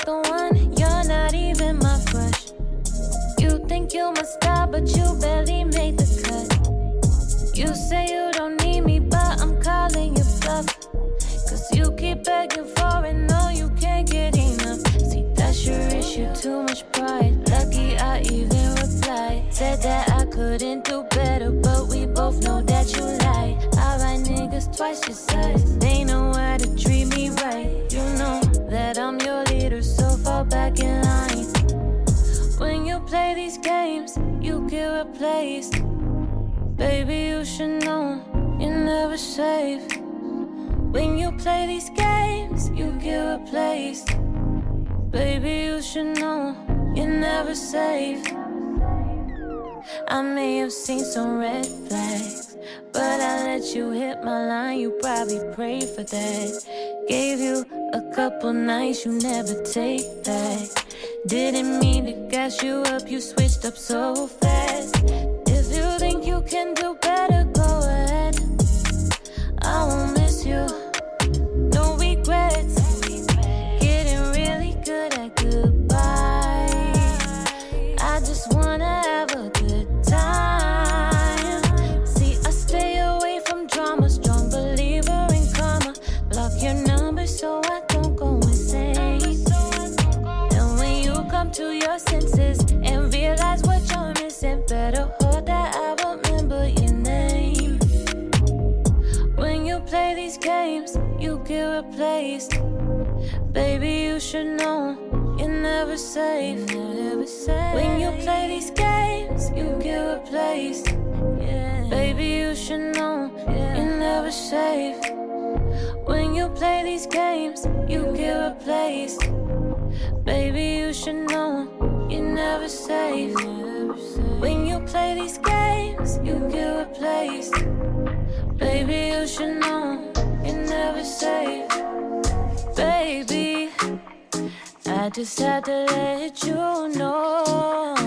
the one, you're not even my crush. You think you my style, but you barely made the cut. You say you don't need me, but I'm calling you bluff. Cause you keep begging for it, no, you can't get enough. See, that's your issue, too much pride. Lucky I even replied. Said that I couldn't do better, but we both know that you lied. I write niggas twice your size. They know how to treat me right. You know that I'm your leader, so fall back in line. When you play these games, you get replaced. Baby, you should know you're never safe. When you play these games, you get replaced. Baby, you should know you're never safe. I may have seen some red flags, but I let you hit my line, you probably prayed for that. Gave you a couple nights, you never take back. Didn't mean to gas you up, you switched up so fast. If you think you can do better, go ahead. I won't miss you, no regrets. Getting really good at goodbye. I just wanna have a good time. See, I stay away from drama, strong believer in karma. Block your number so I don't go insane. And when you come to your senses and realize what you're missing, better hold that I remember your name. When you play these games, you get replaced. Baby, you should know you're never safe. When you play these games, you get replaced. Baby, you should know you're never safe. When you play these games, you get replaced. Baby, you should know you're never safe. When you play these games, you get replaced. Baby, you should know you're never safe. Baby, I just had to let you know